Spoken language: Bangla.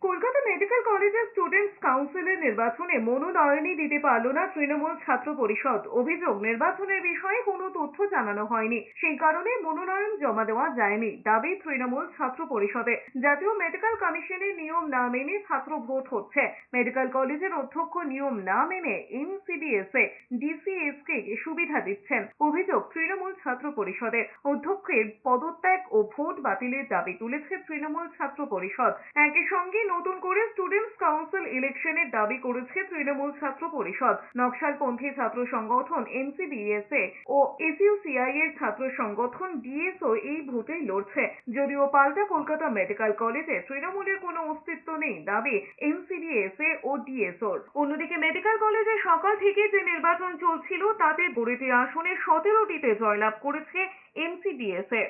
কলকাতা মেডিকেল কলেজের স্টুডেন্টস কাউন্সিলের নির্বাচনে মনোনয়নই দিতে পারল না তৃণমূল ছাত্র পরিষদ। অভিযোগ, নির্বাচনের বিষয়ে কোনো তথ্য জানানো হয়নি, সেই কারণে মনোনয়ন জমা দেওয়া যায়নি। দাবি তৃণমূল ছাত্র পরিষদে। জাতীয় মেডিকেল কমিশনের নিয়ম না মেনে ছাত্র ভোট হচ্ছে। মেডিকেল কলেজের অধ্যক্ষ নিয়ম না মেনে এমসিডিএসএ ডিসিএসকে সুবিধা দিচ্ছেন। অভিযোগ, তৃণমূল ছাত্র পরিষদের অধ্যক্ষের পদত্যাগ ও ভোট বাতিলের দাবি তুলেছে তৃণমূল ছাত্র পরিষদ। একই সঙ্গে নতুন করে স্টুডেন্টস কাউন্সিল ইলেকশনের দাবি করেছে তৃণমূল ছাত্র পরিষদ। নকশালপন্থী ছাত্র সংগঠন এনসিডিএসএ ও এসইউসিআই এর ছাত্র সংগঠন ডিএসও এই ভোটে লড়ছে। যদিও পাল্টা কলকাতা মেডিকেল কলেজে তৃণমূলের কোনো অস্তিত্ব নেই, দাবি এনসিডিএসএ ও ডিএসওর। অন্যদিকে মেডিকেল কলেজে সকাল থেকে যে নির্বাচন চলছিল তাতে ২০টি আসনে ১৭টিতে জয়লাভ করেছে এমসিডিএসএ।